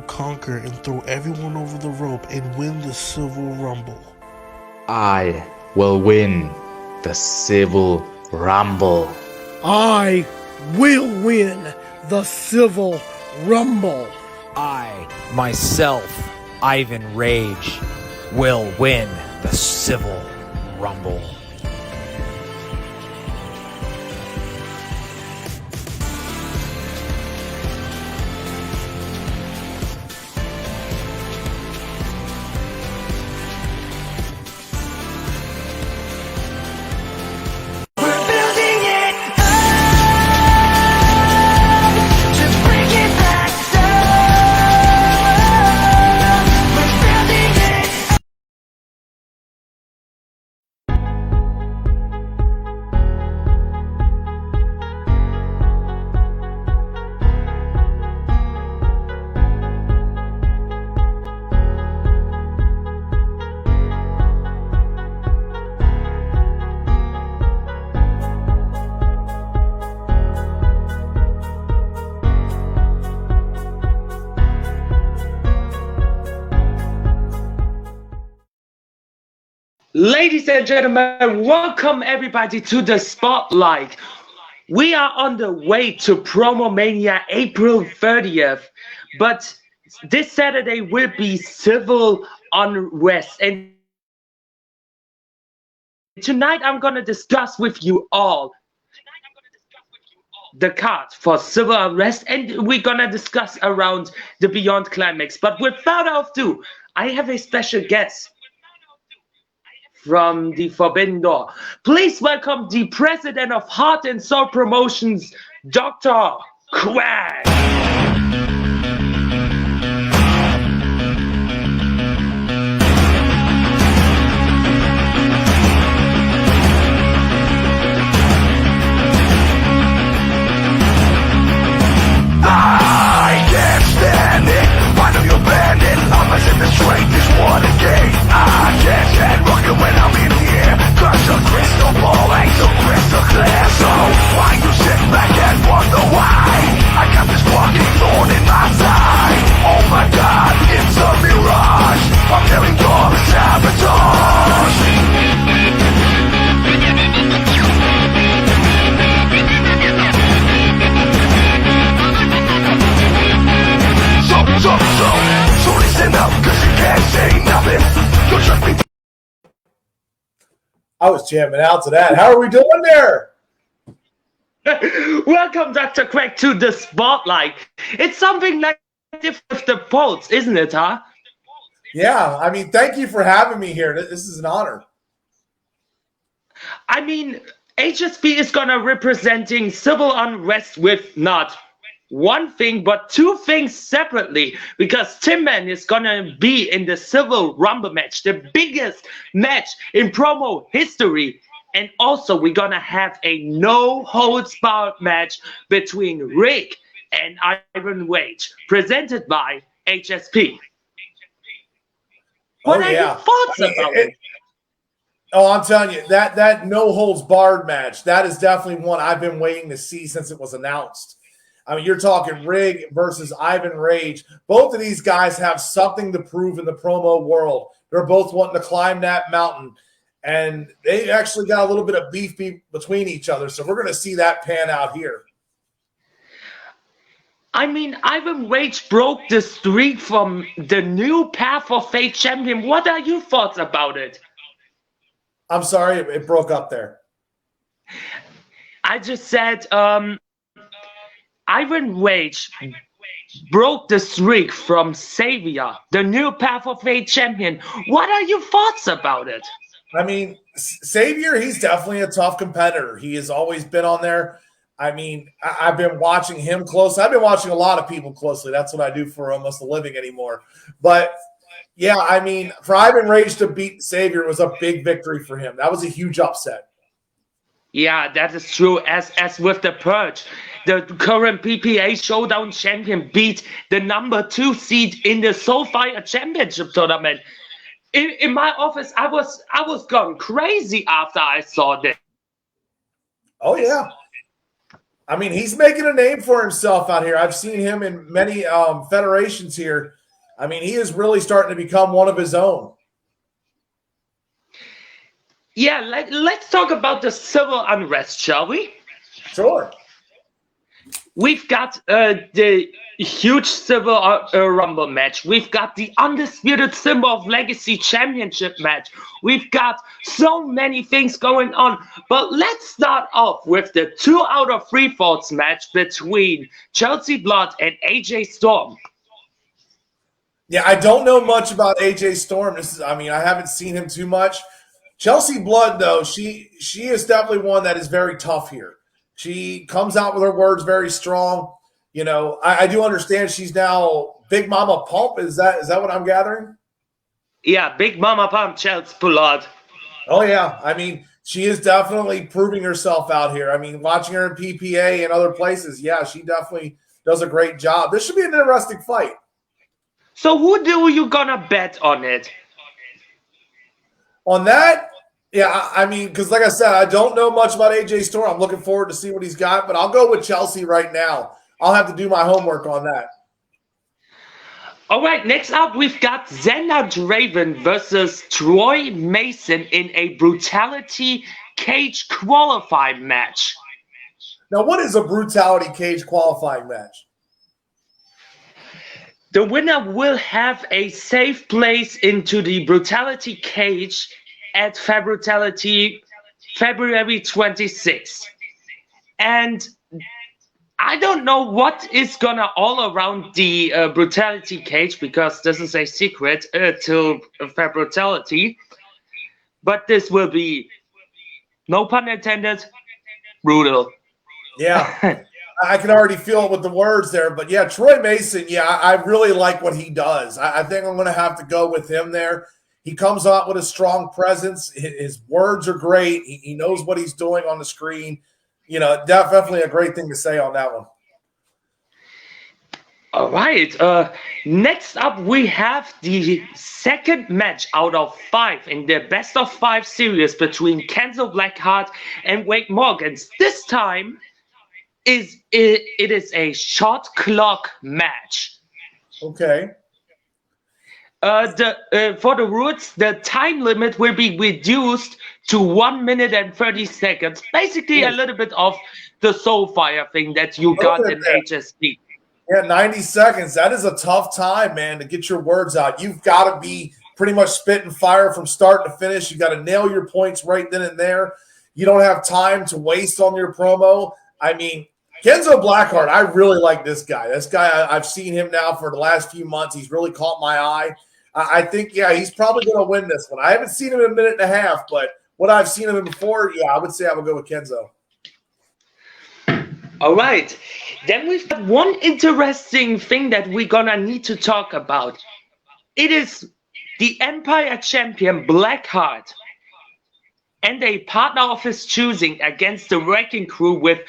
Conquer and throw everyone over the rope and win the Civil Rumble. I will win the Civil Rumble. I will win the Civil Rumble. I, myself, Ivan Rage, will win the Civil Rumble. Ladies and gentlemen, welcome everybody to the Spotlight. We are on the way to Promo Mania April 30th, but this Saturday will be Civil Unrest. And tonight I'm going to discuss with you all the card for Civil Unrest, and we're going to discuss around the Beyond Climax. But without ado, I have a special guest from the Forbidden Door. Please welcome the president of Heart and Soul Promotions, Dr. Quack. I can't stand it. Why do you ban it? I'm as if the strength is one again. I can't stand rocking when I'm in here, cause the crystal ball ain't so crystal clear. So why you sit back and wonder why I got this fucking thorn in my side? Oh my god, it's a mirage. I'm feeling your sabotage. So listen up, cause you can't say nothing. You just be. I was jamming out to that. How are we doing there? Welcome, Dr. Quack, to the Spotlight. It's something like with the Pulse, isn't it, huh? Yeah, I mean, thank you for having me here. This is an honor. I mean, HSP is gonna representing Civil Unrest with not one thing but two things separately, because Tim Man is gonna be in the Civil Rumble match, the biggest match in promo history. And also we're gonna have a no-holds-barred match between Rick and Ivan Wage, presented by HSP. What are your thoughts about it? Oh, I'm telling you, that no-holds-barred match, that is definitely one I've been waiting to see since it was announced. I mean, you're talking Rig versus Ivan Rage. Both of these guys have something to prove in the promo world. They're both wanting to climb that mountain, and they actually got a little bit of beef between each other. So we're going to see that pan out here. I mean, Ivan Rage broke the streak from the new Path of Fate champion. What are your thoughts about it? I'm sorry, it broke up there. I just said Ivan Rage broke the streak from Xavier, the new Path of Fate champion. What are your thoughts about it? I mean, Xavier, he's definitely a tough competitor. He has always been on there. I mean, I've been watching him close. I've been watching a lot of people closely. That's what I do for almost a living anymore. But yeah, I mean, for Ivan Rage to beat Xavier was a big victory for him. That was a huge upset. Yeah, that is true. As with the Purge, the current PPA Showdown champion beat the #2 seed in the Soulfire Championship tournament. In my office, I was going crazy after I saw this. Oh yeah, I mean, he's making a name for himself out here. I've seen him in many federations here. I mean, he is really starting to become one of his own. Yeah, let's talk about the Civil Unrest, shall we? Sure. We've got the huge Civil Rumble match. We've got the Undisputed Symbol of Legacy Championship match. We've got so many things going on. But let's start off with the 2 out of 3 falls match between Chelsea Blood and AJ Storm. Yeah, I don't know much about AJ Storm. I haven't seen him too much. Chelsea Blood, though, she is definitely one that is very tough here. She comes out with her words very strong. You know, I do understand she's now Big Mama Pump. Is that what I'm gathering? Yeah, Big Mama Pump, Chelsea Blood. Oh, yeah. I mean, she is definitely proving herself out here. I mean, watching her in PPA and other places, yeah, she definitely does a great job. This should be an interesting fight. So who do you gonna bet on it? On that, yeah, I mean, because like I said, I don't know much about AJ Storm. I'm looking forward to see what he's got, but I'll go with Chelsea right now. I'll have to do my homework on that. All right, next up, we've got Xander Draven versus Troy Mason in a Brutality Cage qualifying match. Now, what is a Brutality Cage qualifying match? The winner will have a safe place into the Brutality Cage at Brutality February 26th. And I don't know what is gonna all around the Brutality Cage, because this is a secret till Brutality. But this will be, no pun intended, brutal. Yeah. I can already feel it with the words there. But yeah, Troy Mason, yeah, I really like what he does. I think I'm going to have to go with him there. He comes out with a strong presence. His words are great. He knows what he's doing on the screen. You know, definitely a great thing to say on that one. All right. Next up, we have the second match out of 5 in the best of 5 series between Kenzo Blackheart and Wade Morgans. This time, it is a shot clock match. Okay. For the rules, the time limit will be reduced to 1 minute and 30 seconds. Basically, a little bit of the Soulfire thing that you got in HSD. Yeah, 90 seconds. That is a tough time, man, to get your words out. You've got to be pretty much spitting fire from start to finish. You got to nail your points right then and there. You don't have time to waste on your promo. I mean, Kenzo Blackheart, I really like this guy. This guy, I've seen him now for the last few months. He's really caught my eye. I think, yeah, he's probably going to win this one. I haven't seen him in a minute and a half, but what I've seen him in before, yeah, I would say I would go with Kenzo. All right. Then we've got one interesting thing that we're going to need to talk about. It is the Empire Champion Blackheart and a partner of his choosing against the Wrecking Crew with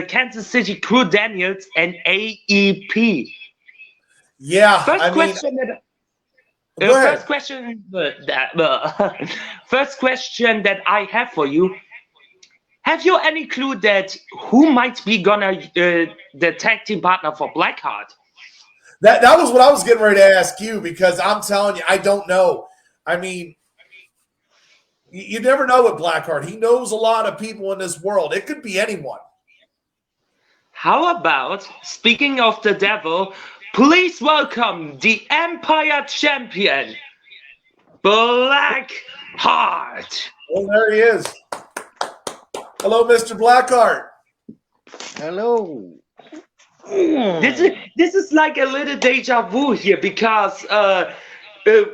Kansas City Crew Daniels and AEP. Yeah, First question that I have for you: have you any clue that who might be gonna the tag team partner for Blackheart? That was what I was getting ready to ask you, because I'm telling you, I don't know. I mean, you never know with Blackheart. He knows a lot of people in this world. It could be anyone. how about, speaking of the devil, please welcome the Empire Champion Blackheart. Well, there he is. Hello, Mr. Blackheart. Hello. This is like a little deja vu here because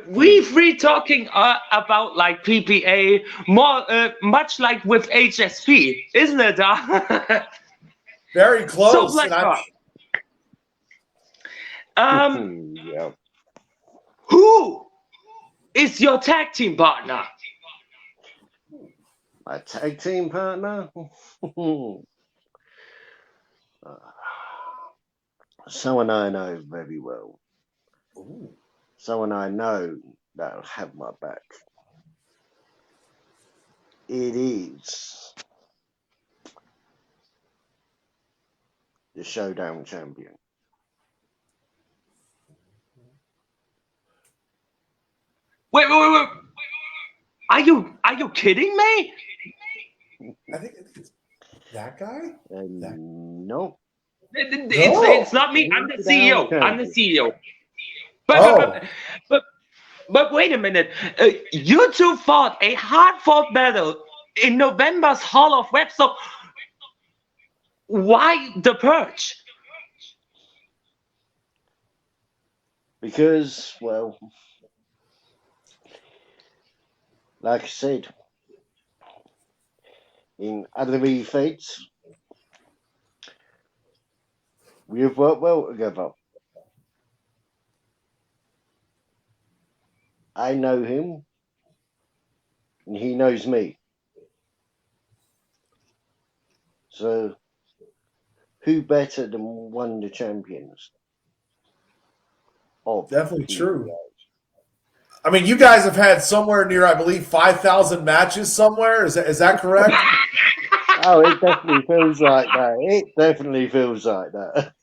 we free talking about like PPA more much like with HSP, isn't it? Very close. So Blackheart. Yeah. Who is your tag team partner? My tag team partner? Someone I know very well. Ooh. Someone I know that'll have my back. It is the Showdown champion. Wait. Are you kidding me? I think it's that guy. No. It's not me. I'm the CEO. Okay. I'm the CEO. But wait a minute. You two fought a hard-fought battle in November's Hall of Web. So why the purge? Because, well, like I said, in other e-fights, we have worked well together. I know him, and he knows me. So, who better than one of the champions? Definitely true. I mean, you guys have had somewhere near, I believe, 5,000 matches somewhere. Is that correct? Oh, it definitely feels like that. It definitely feels like that.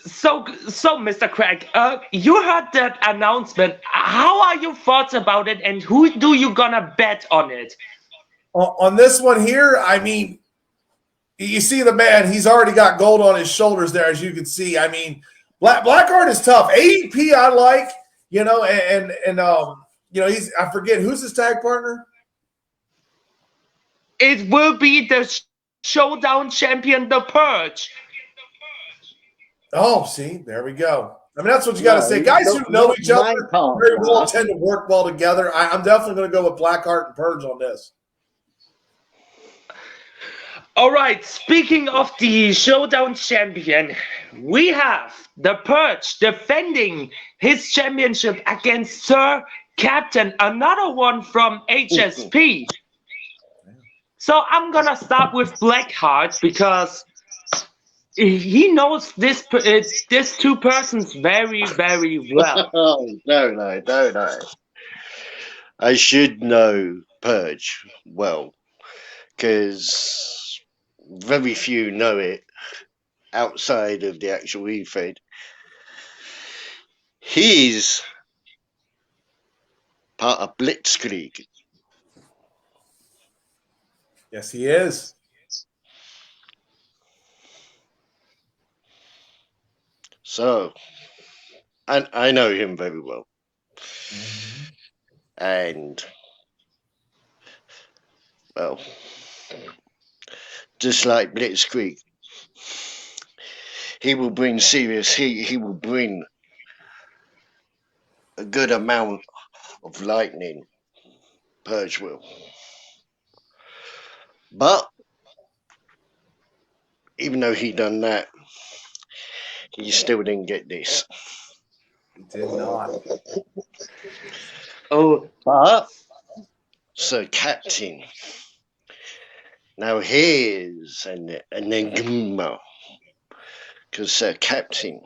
So, Mr. Quack, you heard that announcement. How are your thoughts about it, and who do you gonna bet on it? On this one here, I mean, you see the man. He's already got gold on his shoulders there, as you can see. I mean, Blackheart is tough. AEP, I like, you know, and you know, I forget who's his tag partner. It will be the Showdown champion, the Purge. Oh, see, there we go. I mean, that's what you got to say. Guys who know each other very well tend to work well together. I'm definitely going to go with Blackheart and Purge on this. All right, speaking of the Showdown champion, we have the Purge defending his championship against Sir Captain, another one from HSP. So I'm going to start with Blackheart because he knows this two persons very, very well. Oh, no. I should know Purge well, because very few know it outside of the actual E-Fed. He's part of Blitzkrieg. Yes, he is. So, I know him very well. And, well, just like Blitzkrieg, he will bring serious heat. He will bring a good amount of lightning. Purge will. But, even though he done that, he still didn't get this. He did not. Oh, But Sir Captain, now here's an enigma, because Sir Captain,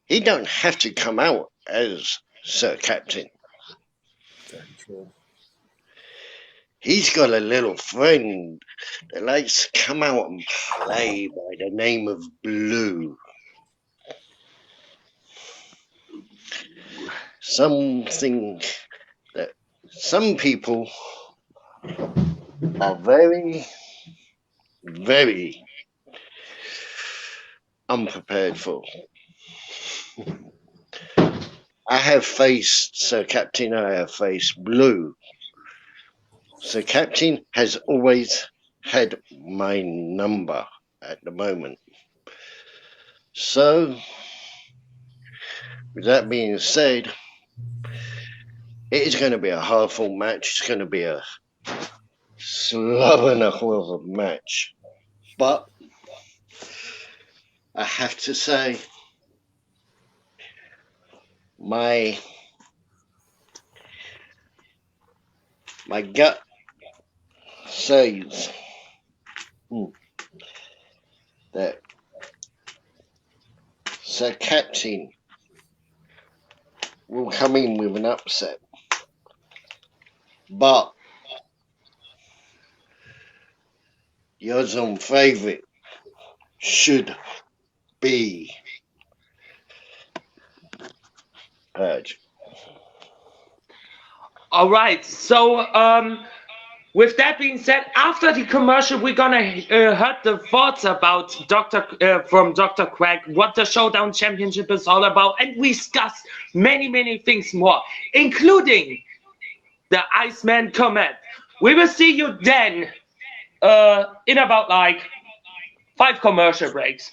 he don't have to come out as Sir Captain. Very true. He's got a little friend that likes to come out and play by the name of Blue. Something that some people are very very unprepared for. I have faced Sir Captain, I have faced Blue. Sir Captain has always had my number at the moment. So, with that being said, it is going to be a hard-fought match. It's going to be a slobber knuckle of a match. But I have to say, my gut says that Sir Captain will come in with an upset. But the odds-on favourite should be Purge. All right. So, with that being said, after the commercial, we're gonna hear the thoughts about from Dr. Quack, what the Showdown Championship is all about, and we discuss many things more, including the Iceman comment. We will see you then in about like 5 commercial breaks.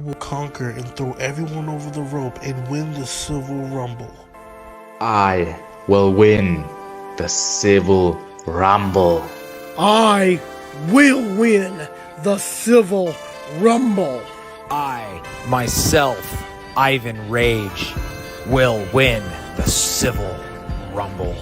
will conquer and throw everyone over the rope and win the Civil Rumble. I will win the Civil Rumble. I will win the Civil Rumble. I, myself, Ivan Rage, will win the Civil Rumble.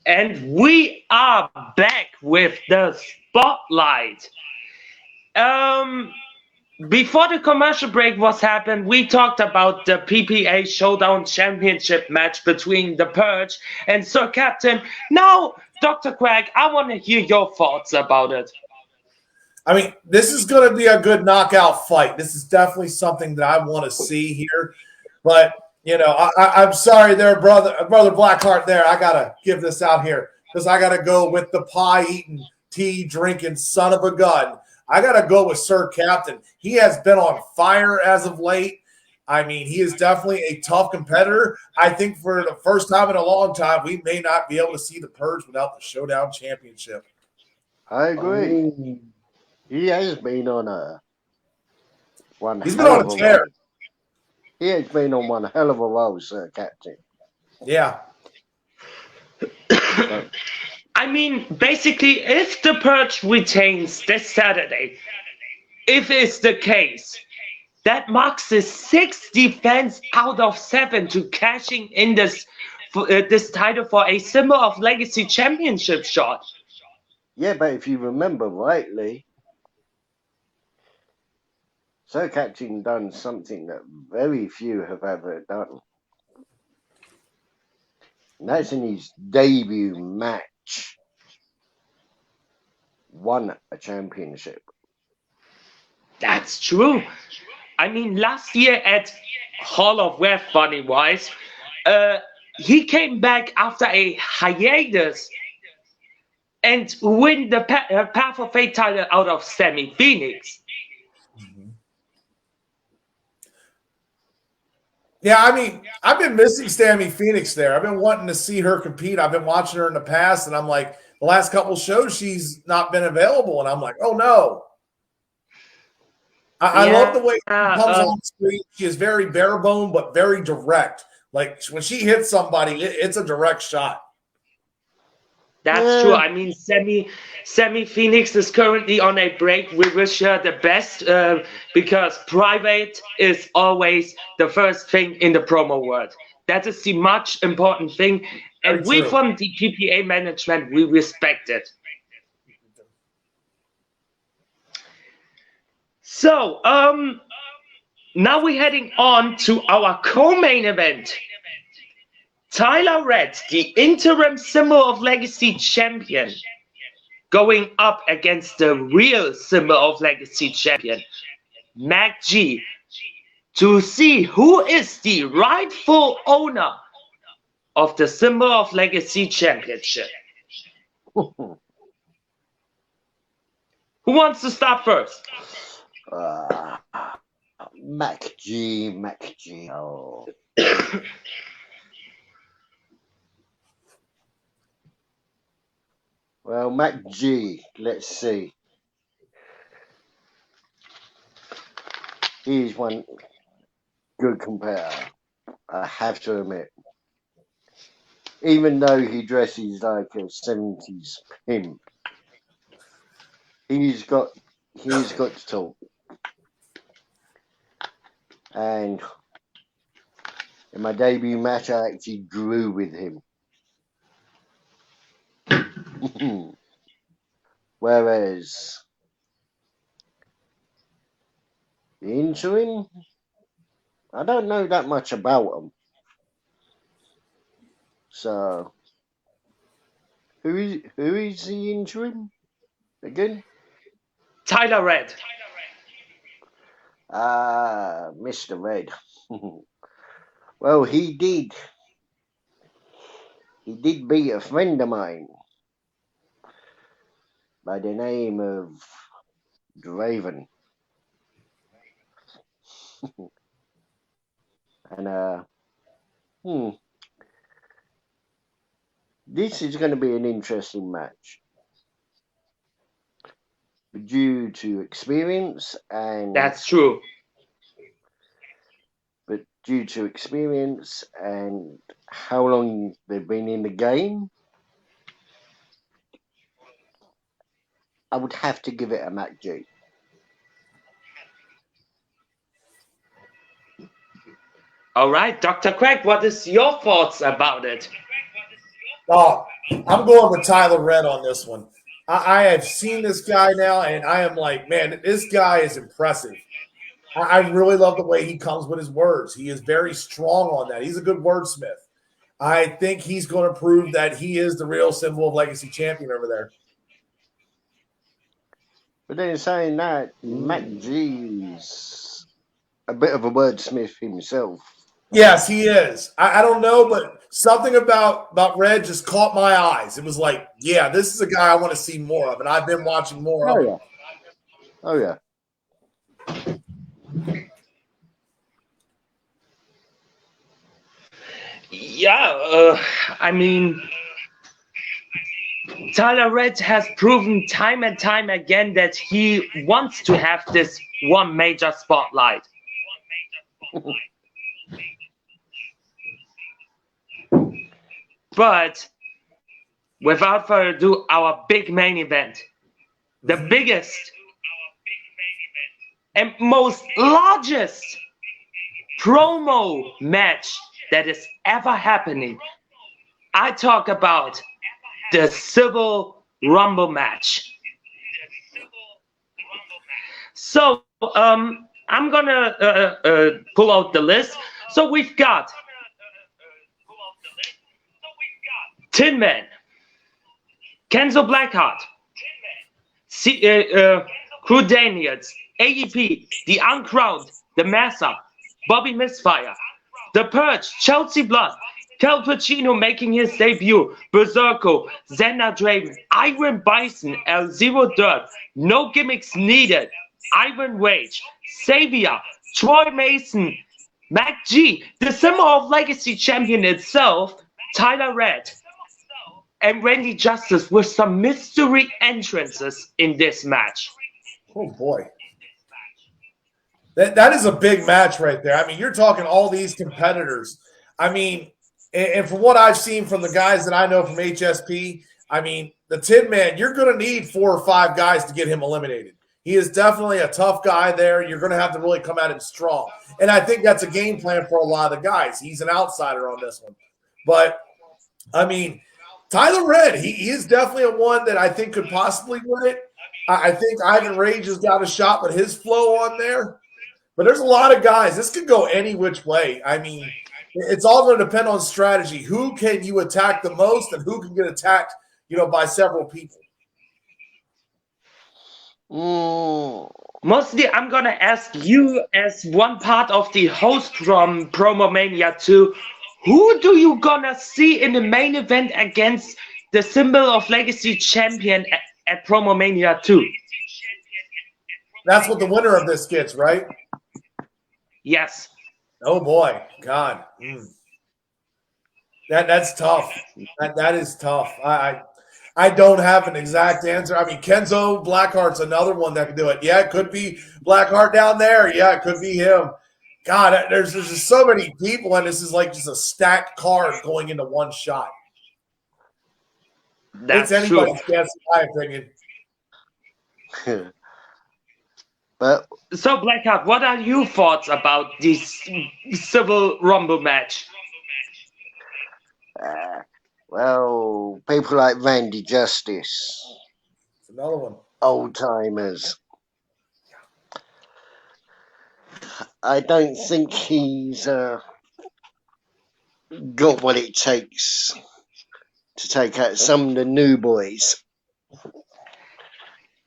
And we are back with the spotlight. Before the commercial break was happened, we talked about the PPA Showdown Championship match between the Purge and Sir Captain. Now, Dr. Quack, I want to hear your thoughts about it. I mean, this is going to be a good knockout fight. This is definitely something that I want to see here. But, you know, I'm sorry there, brother Blackheart there. I got to give this out here because I got to go with the pie-eating, tea-drinking son of a gun. I got to go with Sir Captain. He has been on fire as of late. I mean, he is definitely a tough competitor. I think for the first time in a long time, we may not be able to see the Purge without the Showdown Championship. I agree. He has been on one. He's been on a tear. He has been on one hell of a roll, Sir Captain. Yeah. I mean, basically, if the Purge retains this Saturday, if it's the case, that marks the 6th defense out of 7 to cashing in this title for a Symbol of Legacy championship shot. Yeah, but if you remember rightly, Sir Captain done something that very few have ever done. And that's in his debut match. Won a championship. That's true. I mean, last year at Hall of Wrath, funny-wise, he came back after a hiatus and win the Path of Fate title out of Sammy Phoenix. Yeah, I mean, I've been missing Sammy Phoenix there. I've been wanting to see her compete. I've been watching her in the past, and I'm like, the last couple shows, she's not been available, and I'm like, oh, no. I love the way she comes on the screen. She is very bare bone, but very direct. Like, when she hits somebody, it's a direct shot. That's true. I mean, Sammy Phoenix is currently on a break. We wish her the best because private is always the first thing in the promo world. That is the much important thing. And we from the PPA management, we respect it. So, now we're heading on to our co-main event. Tyler Red, the interim Symbol of Legacy champion, going up against the real Symbol of Legacy champion, Mac G, to see who is the rightful owner of the Symbol of Legacy championship. Who wants to start first? Mac G. Oh. Well, Mac G, let's see. He's one good competitor, I have to admit. Even though he dresses like a 70s pimp, he's got to talk. And in my debut match, I actually drew with him. Whereas the interim, I don't know that much about them. So, who is the interim again? Tyler Red. Mr. Red. Well, he did. He did beat a friend of mine by the name of Draven. And this is going to be an interesting match due to experience and That's true. due to experience and how long they've been in the game, I would have to give it a Mac G. All right, Dr. Quack, what is your thoughts about it? Oh, I'm going with Tyler Red on this one. I have seen this guy now, and I am like, man, this guy is impressive. I really love the way he comes with his words. He is very strong on that. He's a good wordsmith. I think he's going to prove that he is the real symbol of legacy champion over there. But then saying that, Mac G's a bit of a wordsmith himself. Yes, he is. I don't know, but something about Red just caught my eyes. It was like, yeah, this is a guy I want to see more of, and I've been watching more of him. Oh, yeah. Yeah, I mean, Tyler Red has proven time and time again that he wants to have this one major spotlight. But without further ado, our big main event, the biggest and most largest promo match that is ever happening. I talk about the Civil Rumble match. So I'm gonna pull out the list. So we've got Tin Man, Kenzo Blackheart, Crew Daniels, AEP, The Uncrowned, The Massa, Bobby Misfire, The Purge, Chelsea Blood, Cal Pacino making his debut, Berserko, Xander Draven, Iron Bison, El Zero Dirt, No Gimmicks Needed, Ivan Rage, Xavier, Troy Mason, Mac G, the symbol of Legacy Champion itself, Tyler Red, and Randy Justice with some mystery entrances in this match. Oh, boy. That is a big match right there. I mean, you're talking all these competitors. I mean, and from what I've seen from the guys that I know from HSP, I mean, the Tin Man, you're going to need 4 or 5 guys to get him eliminated. He is definitely a tough guy there. You're going to have to really come at him strong. And I think that's a game plan for a lot of the guys. He's an outsider on this one. But, I mean, Tyler Red, he is definitely a one that I think could possibly win it. I think Ivan Rage has got a shot with his flow on there. But there's a lot of guys. This could go any which way. I mean, it's all going to depend on strategy. Who can you attack the most and who can get attacked, by several people? Mostly, I'm going to ask you as one part of the host from Promo Mania 2, who do you going to see in the main event against the symbol of Legacy Champion at Promo Mania 2? That's what the winner of this gets, right? Yes. Oh boy, God, that's tough. That is tough. I don't have an exact answer. I mean, Kenzo Blackheart's another one that can do it. Yeah, it could be Blackheart down there. Yeah, it could be him. God, there's just so many people, and this is like just a stacked card going into one shot. That's it's anybody's true. guess, in my opinion. But so, Blackheart, what are your thoughts about this Civil Rumble match? Well, people like Randy Justice, another one, old timers. I don't think he's got what it takes to take out some of the new boys.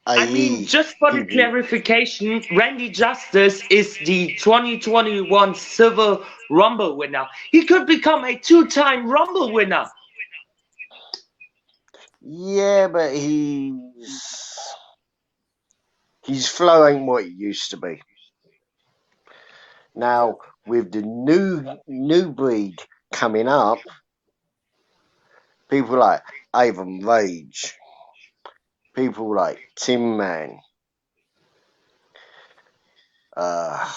I mean, just for the clarification, Randy Justice is the 2021 Civil Rumble winner. He could become a 2-time Rumble winner. Yeah, but his flow ain't what it used to be. Now, with the new breed coming up, people like Ivan Rage, people like Tin Man, and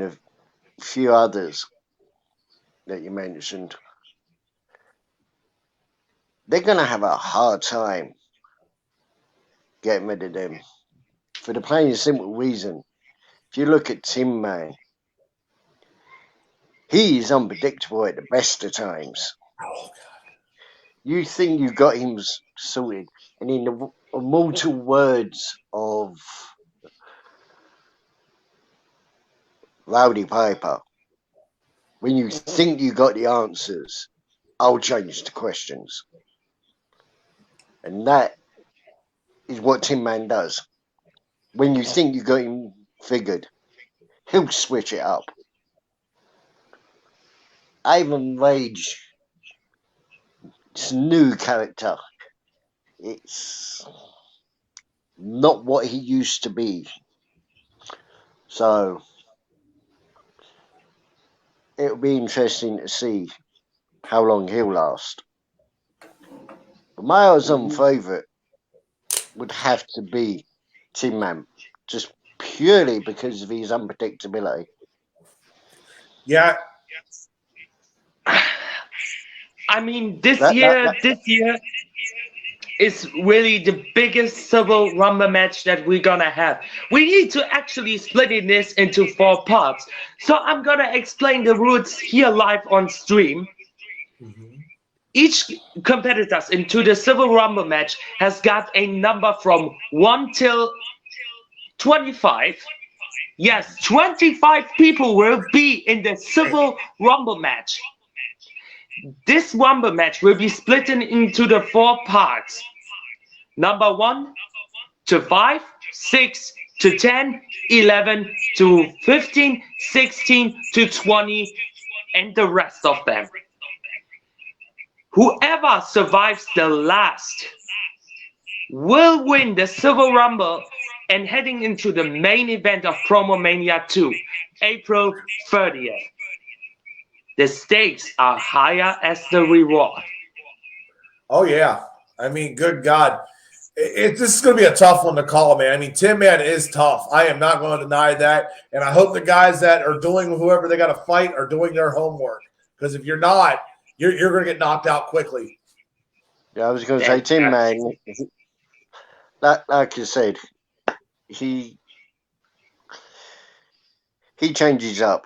a few others that you mentioned, they're going to have a hard time getting rid of them. For the plain and simple reason, if you look at Tin Man, he is unpredictable at the best of times. Oh, God. You think you got him sorted, and in the immortal words of Rowdy Piper, when you think you got the answers, I'll change the questions. And that is what Tin Man does. When you think you got him figured, he'll switch it up. Ivan Rage, it's a new character. It's not what he used to be. So it'll be interesting to see how long he'll last. But my odds-on favourite would have to be Tin Man, just purely because of his unpredictability. Yeah. I mean, this year is really the biggest Civil Rumble match that we're gonna have. We need to actually split this into 4 parts. So I'm gonna explain the rules here live on stream. Each competitors into the Civil Rumble match has got a number from 1 till 25. Yes, 25 people will be in the Civil Rumble match. This Rumble match will be split into the 4 parts. Number 1 to 5, 6 to 10, 11 to 15, 16 to 20, and the rest of them. Whoever survives the last will win the Civil Rumble and heading into the main event of Promo Mania 2, April 30th. The stakes are higher as the reward. Oh, yeah. I mean, good God. This is going to be a tough one to call, man. I mean, Tin Man is tough. I am not going to deny that. And I hope the guys that are doing whoever they got to fight are doing their homework. Because if you're not, you're going to get knocked out quickly. Yeah, I was going to say, Tin Man, like you said, he changes up.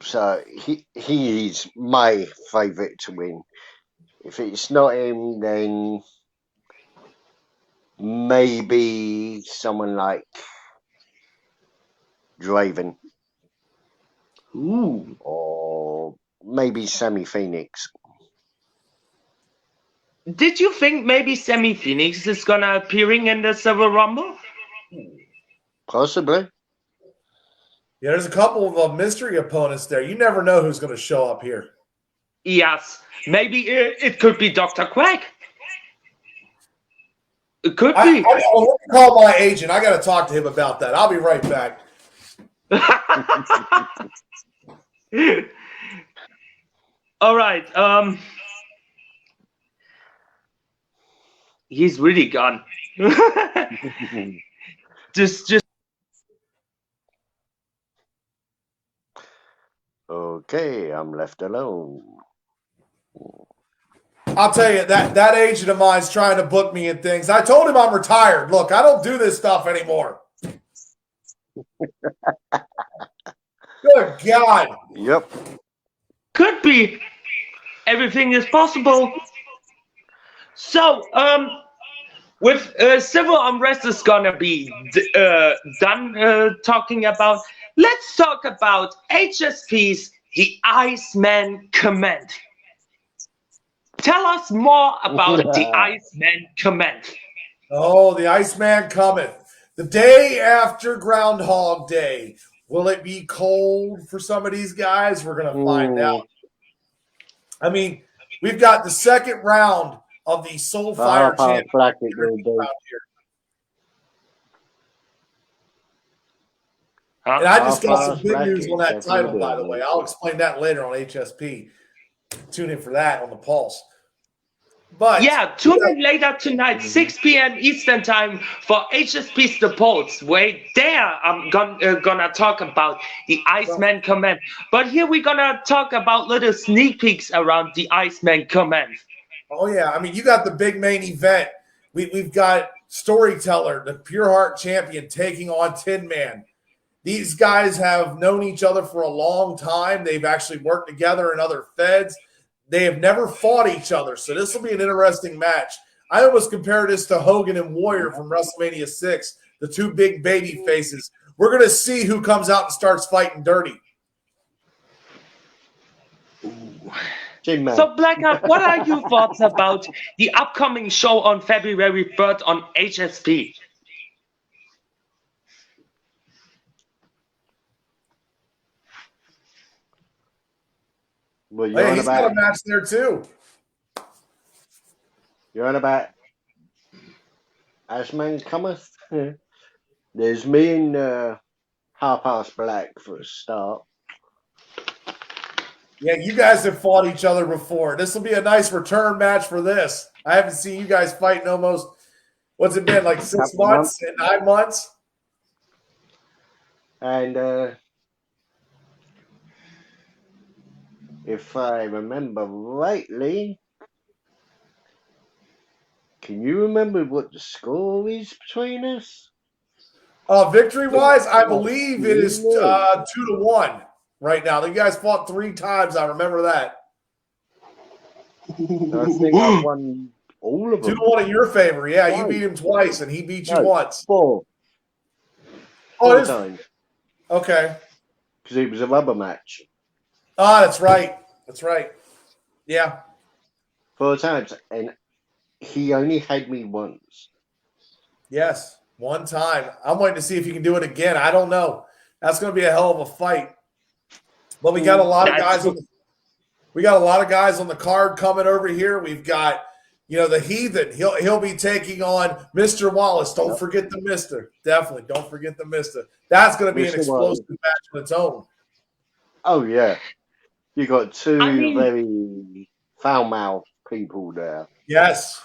So he is my favourite to win. If it's not him, then maybe someone like Draven. Ooh. Or maybe Sammy Phoenix. Did you think maybe Sammy Phoenix is gonna appearing in the Civil Rumble? Possibly. Yeah, there's a couple of mystery opponents there. You never know who's going to show up here. Yes, maybe it could be Dr. Quack. It could be. Let me call my agent. I got to talk to him about that. I'll be right back. All right. He's really gone. just. Okay, I'm left alone. I'll tell you, that agent of mine's trying to book me in things. I told him I'm retired. Look, I don't do this stuff anymore. Good God. Yep. Could be. Everything is possible. So, with Civil Unrest is gonna be done talking about, let's talk about HSP's The Iceman Command. tell us more about the Iceman comment. Oh, the Iceman cometh. The day after Groundhog Day. Will it be cold for some of these guys? We're going to find out. I mean, we've got the second round of the Soulfire Championship round here. And I just got some big news on that title, by the way. I'll explain that later on HSP. Tune in for that on the Pulse. But yeah, tune in later tonight, 6 p.m. Eastern Time for HSP's The Pulse. Wait, there I'm gonna talk about the Iceman comment. But here we're gonna talk about little sneak peeks around the Iceman comment. Oh, yeah. I mean, you got the big main event. We've got Storyteller, the Pure Heart champion, taking on Tin Man. These guys have known each other for a long time. They've actually worked together in other feds. They have never fought each other, so this will be an interesting match. I almost compare this to Hogan and Warrior from WrestleMania 6, the two big baby faces. We're going to see who comes out and starts fighting dirty. So, Blackheart, what are your thoughts about the upcoming show on February 3rd on HSP? Well, hey, he's got a match there too. You're on about Iceman cometh. There's me and Half-Ass Black for a start. Yeah, you guys have fought each other before. This will be a nice return match for this. I haven't seen you guys fight in almost, what's it been, like 6 months and 9 months? And if I remember rightly, can you remember what the score is between us? Victory-wise, I believe it is 2-1 right now. You guys fought 3 times. I remember that. I think I won all of them. 2-1 in your favor. Yeah, you beat him twice, and he beat you once. 4. Oh, 4 it is. times. Okay. Because it was a rubber match. Ah, that's right. That's right. Yeah. 4 times. And he only had me once. Yes, 1 time. I'm waiting to see if you can do it again. I don't know. That's going to be a hell of a fight. But we got a lot of guys. We got a lot of guys on the card coming over here. We've got, the Heathen. He'll be taking on Mr. Wallace. Don't forget the Mister. Definitely, don't forget the Mister. That's going to be an explosive match on its own. Oh yeah, you got 2 very foul-mouthed people there. Yes.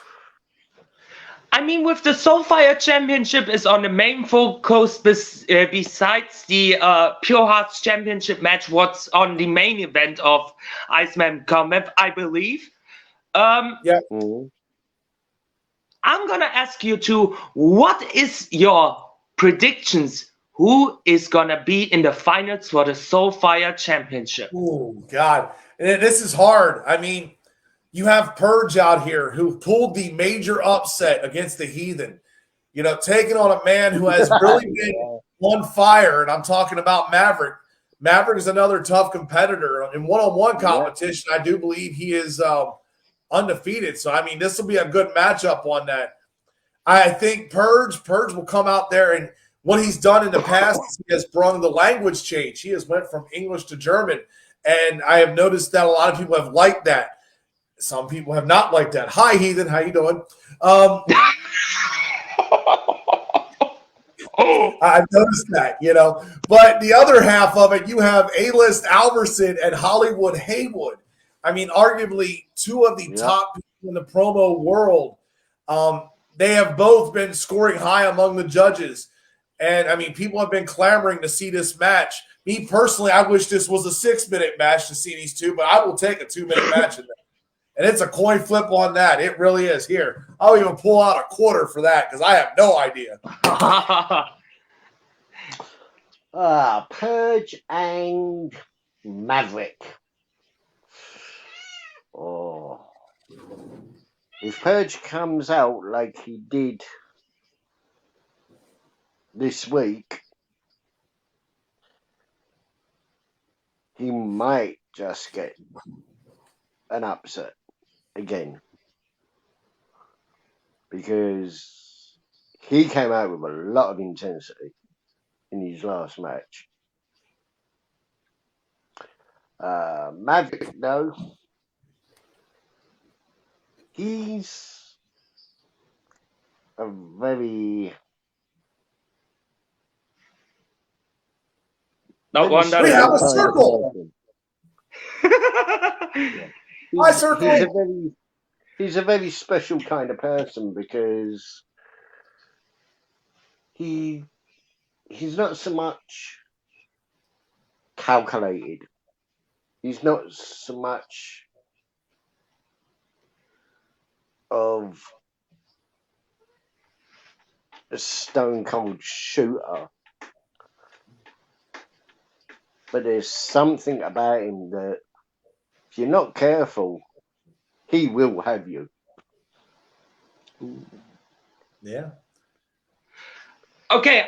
I mean, with the Soulfire Championship is on the main focus besides the Pure Hearts Championship match, what's on the main event of Iceman Combat, I believe. Yeah. I'm going to ask you two, what is your predictions? Who is going to be in the finals for the Soulfire Championship? Oh, God. And this is hard. I mean, you have Purge out here who pulled the major upset against the Heathen, taking on a man who has really been on fire. And I'm talking about Maverick. Maverick is another tough competitor. In one-on-one competition, I do believe he is undefeated. So, I mean, this will be a good matchup on that. I think Purge will come out there, and what he's done in the past is he has brought the language change. He has went from English to German. And I have noticed that a lot of people have liked that. Some people have not liked that. Hi, Heathen. How you doing? I've noticed that, But the other half of it, you have A-List Alverson and Hollywood Haywood. I mean, arguably 2 of the top people in the promo world. They have both been scoring high among the judges. And, I mean, people have been clamoring to see this match. Me personally, I wish this was a 6-minute match to see these two, but I will take a 2-minute match in there. And it's a coin flip on that. It really is. Here, I'll even pull out a quarter for that because I have no idea. Purge and Maverick. Oh. If Purge comes out like he did this week, he might just get an upset. again, because he came out with a lot of intensity in his last match. Maverick, though, he's a very Not one that We have a special kind of circle. person. My circle. He's a very special kind of person because he's not so much calculated. He's not so much of a stone cold shooter. But there's something about him that if you're not careful, he will have you. Yeah. Okay,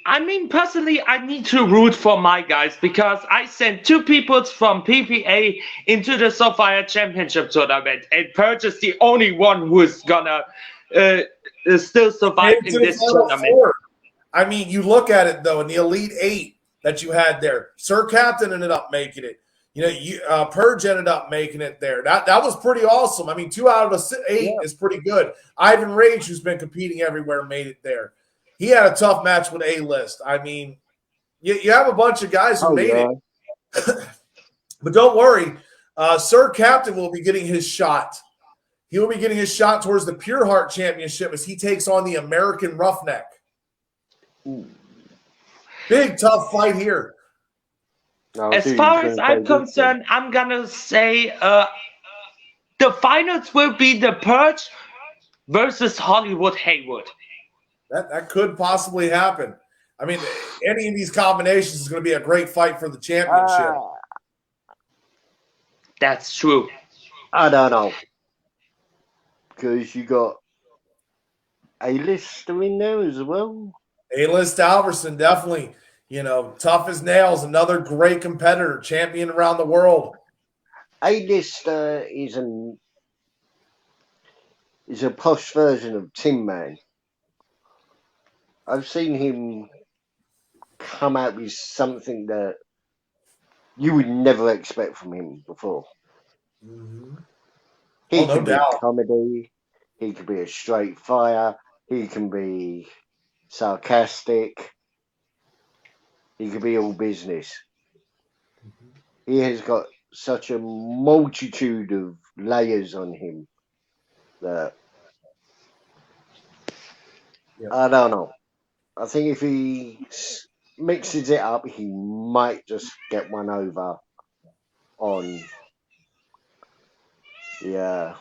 I mean, personally, I need to root for my guys because I sent 2 people from PPA into the Empire Championship tournament, and Purge is the only one who's gonna still survive Into in the this Final tournament. Four. I mean, you look at it though, in the Elite 8 that you had there, Sir Captain ended up making it. You know, Purge ended up making it there. That was pretty awesome. I mean, 2 out of the 8 is pretty good. Ivan Rage, who's been competing everywhere, made it there. He had a tough match with A-List. I mean, you have a bunch of guys who made it. But don't worry, Sir Captain will be getting his shot. He will be getting his shot towards the Pure Heart Championship as he takes on the American Roughneck. Big, tough fight here. As far as I'm concerned, I'm gonna say the finals will be the Purge versus Hollywood Haywood. That could possibly happen. I mean, any of these combinations is going to be a great fight for the championship. That's true. I don't know. Because you got A-Lister in there as well. A-List Alverson, definitely. You know, tough as nails. Another great competitor, champion around the world. A-Lister is a posh version of Tin Man. I've seen him come out with something that you would never expect from him before. Mm-hmm. He no can be doubt. a comedy. He can be a straight fire. He can be sarcastic. He can be all business. He has got such a multitude of layers on him that I don't know. I think if he mixes it up, he might just get one over on the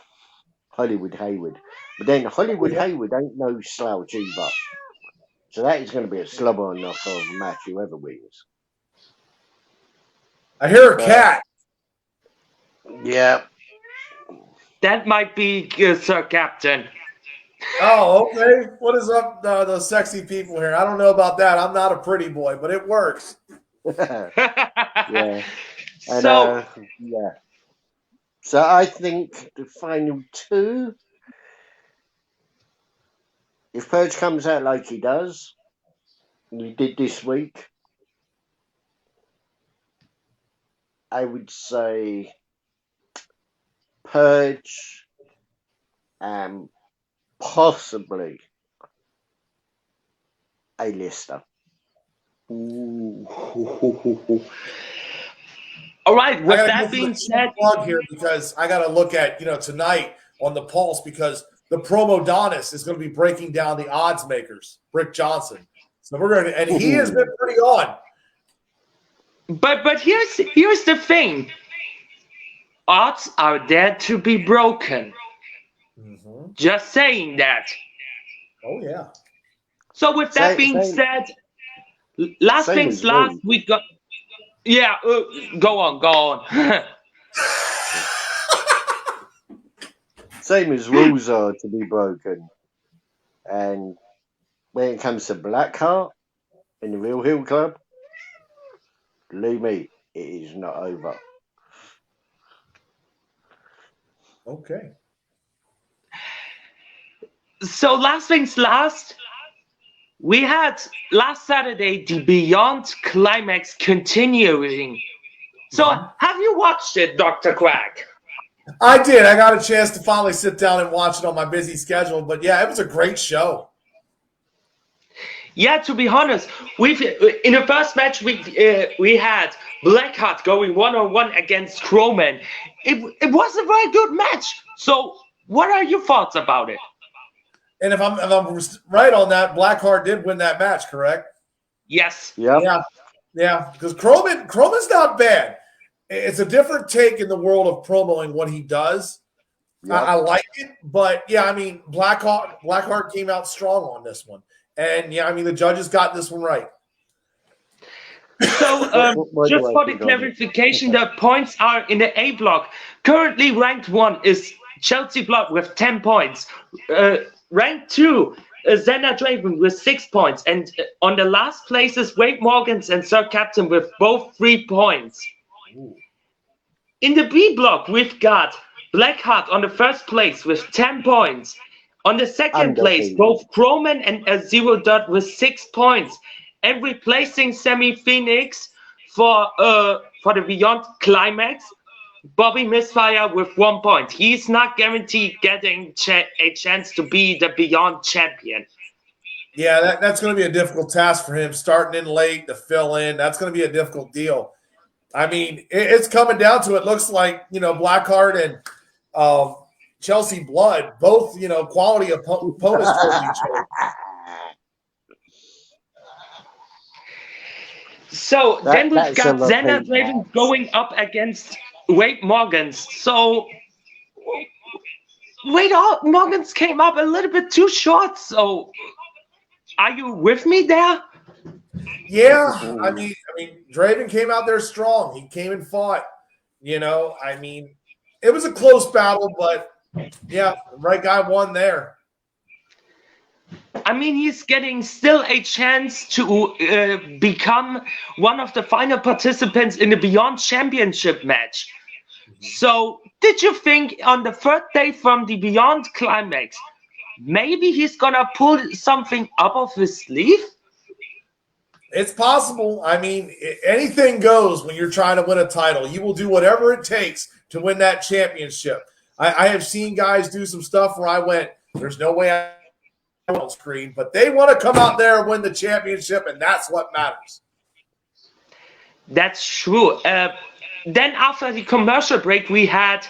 Hollywood Haywood. But then Hollywood Haywood ain't no slouch either. So that is going to be a slobber enough of a match whoever wins. I hear a cat. Yeah. That might be Sir Captain. Oh, okay. What is up, those sexy people here? I don't know about that. I'm not a pretty boy, but it works. Yeah. And, So, yeah. So I think the final 2, if Purge comes out like he does, and he did this week, I would say Purge and possibly A-Lister. all right, with that being said, plug here because I got to look at, tonight on the Pulse because the promo Donis is going to be breaking down the odds makers, Brick Johnson. So we're going to, and he has been pretty on. but here's the thing. Odds are there to be broken. Mm-hmm. Just saying that. Oh yeah. So with that being said, last things last, we got. Yeah, go on. Same as rules are to be broken. And when it comes to Blackheart in the Real Hill Club, believe me, it is not over. Okay. So last things last, we had last Saturday the Beyond Climax continuing. So have you watched it, Dr. Quack? I did. I got a chance to finally sit down and watch it on my busy schedule. But yeah, it was a great show. Yeah, to be honest, in the first match we had Blackheart going 1-on-1 against Crowman. It was a very good match. So what are your thoughts about it? And if I'm right on that, Blackheart did win that match, correct? Yes. Yep. Yeah. Because Crowman's not bad. It's a different take in the world of promoing what he does. Yep. I like it, but yeah, I mean, Blackheart came out strong on this one, and yeah, I mean, the judges got this one right. So just for the clarification, the points are in the A block. Currently ranked 1 is Chelsea Blood with 10 points. Ranked 2 is Xena Draven with 6 points. And on the last place is Wade Morgans and Sir Captain with both 3 points. Ooh. In the B block, we've got Blackheart on the first place with 10 points. On the second place, both Crowman and Zero Dot with 6 points. And replacing Sammy Phoenix for the Beyond Climax, Bobby Misfire with 1 point. He's not guaranteed getting a chance to be the Beyond champion. Yeah, that's going to be a difficult task for him, starting in late to fill in. That's going to be a difficult deal. I mean, it's coming down to it. Looks like, Blackheart and Chelsea Blood, both, quality opponents towards each other. So then we've got Xena Draven going up against Wade Morgans. So Wade Morgans came up a little bit too short. So are you with me there? Yeah, I mean, Draven came out there strong. He came and fought. I mean, it was a close battle, but yeah, the right guy won there. I mean, he's getting still a chance to become one of the final participants in the Beyond Championship match. So, did you think on the third day from the Beyond Climax, maybe he's gonna pull something up of his sleeve? It's possible. I mean, anything goes when you're trying to win a title. You will do whatever it takes to win that championship. I have seen guys do some stuff where I went, there's no way I on screen, but they want to come out there and win the championship, and that's what matters. That's true. Then after the commercial break, we had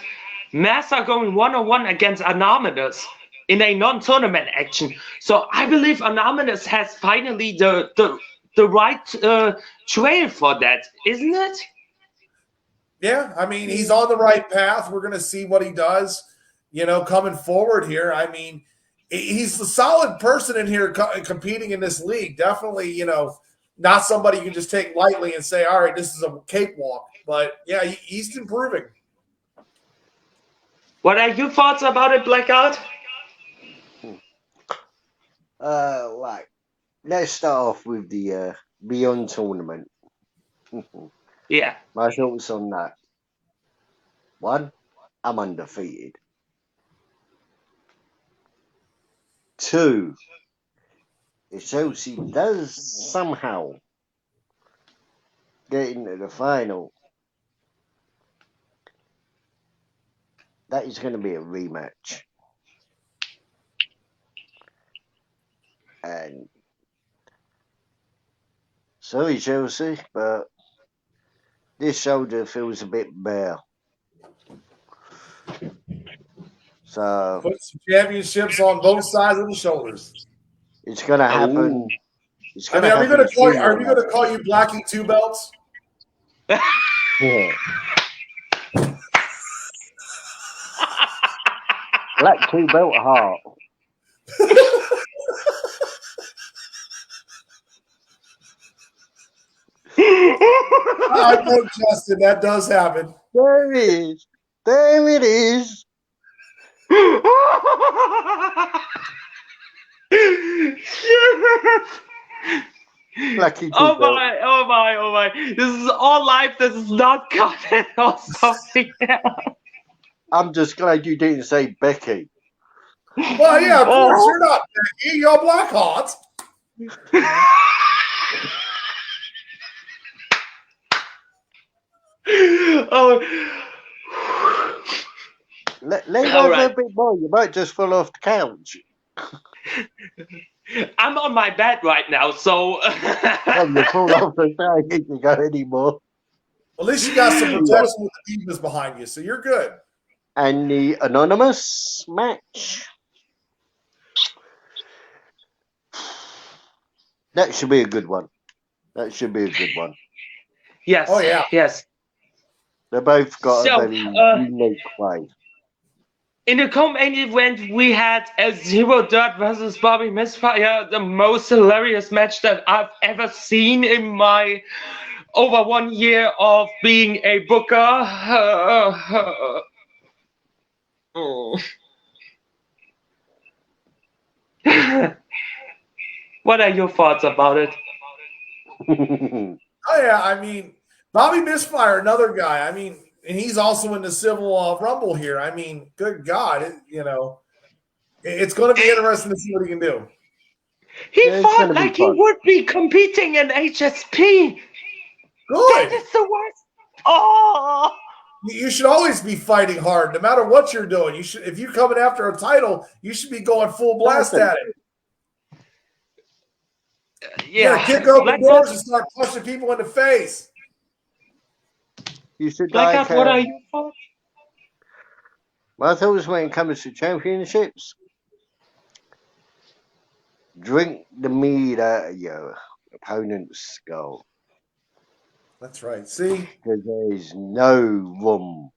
Massa going 1-on-1 against Anonymous in a non-tournament action. So I believe Anonymous has finally the right trail for that, isn't it? Yeah, I mean, he's on the right path. We're going to see what he does, coming forward here. I mean, he's a solid person in here competing in this league. Definitely, not somebody you can just take lightly and say, all right, this is a cakewalk. But, yeah, he's improving. What are your thoughts about it, Blackout? Right. Let's start off with the Beyond tournament. Yeah. My thoughts on that. 1, I'm undefeated. 2, if Chelsea does somehow get into the final, that is going to be a rematch. And sorry, Chelsea, but this shoulder feels a bit bare. So put some championships on both sides of the shoulders. It's gonna happen. Are we gonna call you Blackie Two Belts? Yeah. Black Two Belt Heart. I know, Justin, that does happen. There it is. There it is. Lucky oh my. This is all live. This is not content or something else. I'm just glad you didn't say Becky. Well, yeah, of course, you're not Becky. You're Blackheart. Oh. Let All over right. a bit more. You might just fall off the couch. I'm on my bed right now, so. Well, you fall off the couch if you go anymore. At least you got some protection with the divas behind you, so you're good. And the anonymous match. That should be a good one. That should be a good one. Yes. Oh, yeah. Yes. They both got So, a very unique way. In the co-main event, we had a Zero Dirt versus Bobby Misfire, the most hilarious match that I've ever seen in my over 1 year of being a booker. What are your thoughts about it? Oh, yeah, I mean, Bobby Misfire, another guy. I mean, and he's also in the Civil Rumble here. I mean, good God, it's going to be interesting to see what he can do. He Yeah, it's fought gonna be like he fun. would be competing in HSP. Good. That is the worst. Oh. You should always be fighting hard, no matter what you're doing. You should, if you're coming after a title, you should be going full blast at it. You Yeah. gotta kick open Blackheart, doors and start pushing people in the face. You should Blackheart, like. what are your thoughts? My thoughts when it comes to championships: drink the meat out of your opponent's skull. That's right. See? Because there is no room.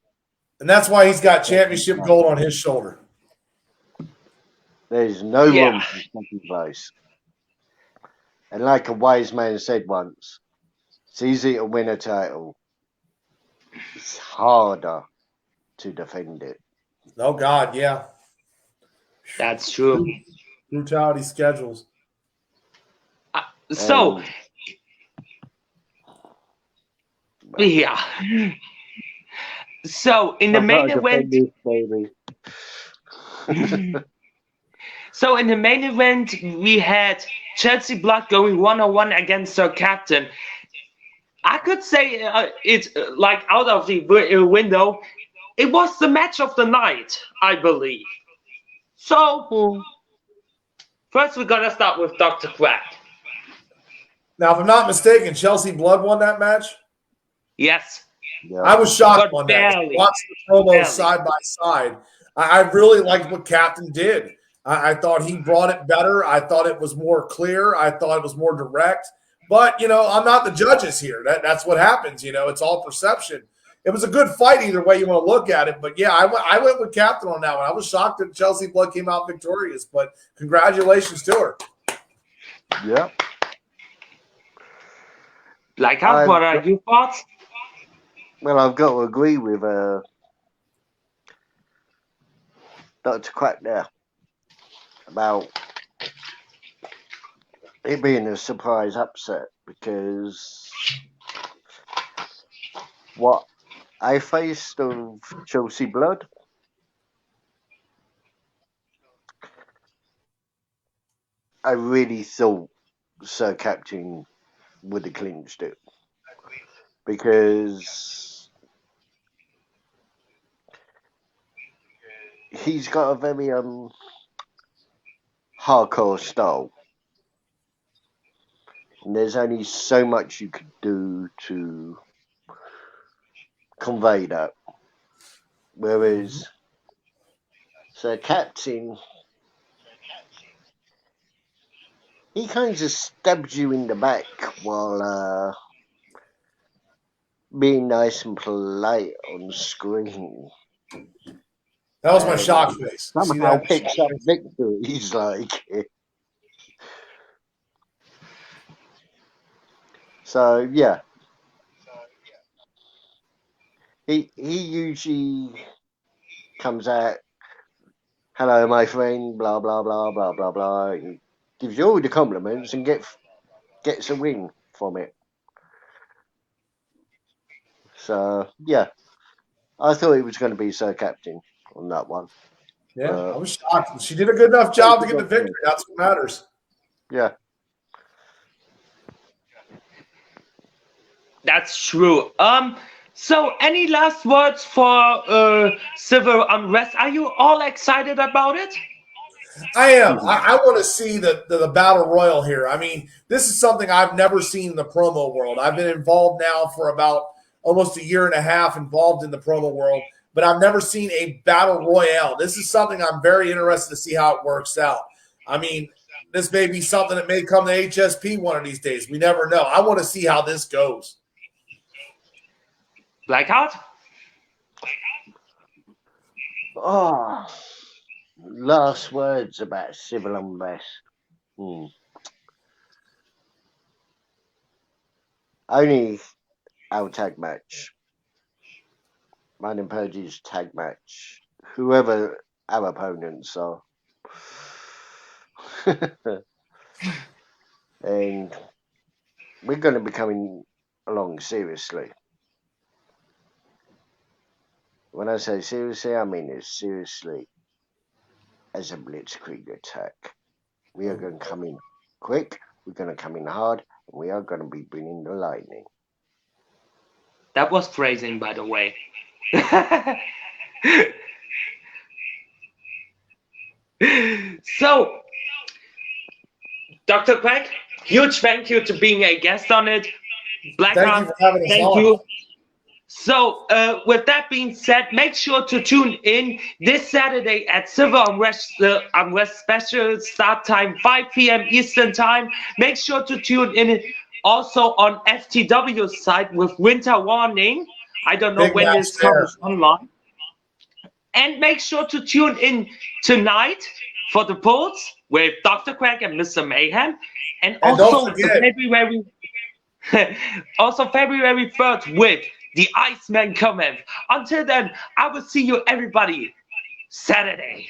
And that's why he's got championship gold on his shoulder. There's no room for second place. And like a wise man said once, it's easy to win a title. It's harder to defend it. Oh, God, yeah. That's true. Brutality schedules. So, yeah. So in the main event, we had Chelsea Blood going 1-on-1 against her captain. I could say it's like out of the window. It was the match of the night, I believe. So first we gotta start with Dr. Quack. Now, if I'm not mistaken, Chelsea Blood won that match? Yes. Yeah. I was shocked But on that. barely. Watched the promos Barely. side by side. I really liked what Captain did. I thought he brought it better. I thought it was more clear. I thought it was more direct. But, I'm not the judges here. That's what happens. It's all perception. It was a good fight either way you want to look at it. But, yeah, I went with Captain on that one. I was shocked that Chelsea Blood came out victorious. But congratulations to her. Yeah. Like, what are your thoughts? Well, I've got to agree with Dr. Quack there about it being a surprise upset, because what I faced of Chelsea Blood, I really thought Sir Captain would have clinched it, because he's got a very hardcore style, and there's only so much you could do to convey that. Whereas Sir Captain, he kind of stabs you in the back while being nice and polite on screen. That was my shock face. You see Somehow that? picks up victories like it. So yeah. He usually comes out, hello my friend, blah blah blah blah blah blah. He gives you all the compliments and gets a win from it. So yeah. I thought he was going to be Sir Captain on that one. Yeah, I was shocked. She did a good enough job to get the victory. That's what matters. Yeah. That's true. So any last words for Civil Unrest? Are you all excited about it? I am. I want to see the battle royal here. I mean, this is something I've never seen in the promo world. I've been involved now for about almost a year and a half involved in the promo world, but I've never seen a battle royale. This is something I'm very interested to see how it works out. I mean, this may be something that may come to HSP one of these days. We never know. I want to see how this goes. Blackheart? Oh, last words about Civil Unrest. Only our tag match. Mine and Purge's tag match. Whoever our opponents are. And we're going to be coming along seriously. When I say seriously, I mean it seriously as a blitzkrieg attack. We are going to come in quick, we're going to come in hard, and we are going to be bringing the lightning. That was phrasing, by the way. So, Dr. Quack, huge thank you to being a guest on it. Blackheart, Thank you for having us thank on. you. So, with that being said, make sure to tune in this Saturday at Civil Unrest special, start time 5 p.m. Eastern time. Make sure to tune in also on FTW's site with Winter Warning. I don't know Big when match this comes there. online. And make sure to tune in tonight for the polls with Dr. Quack and Mr. Mayhem. And also February 3rd with the Iceman comment. Until then, I will see you everybody Saturday.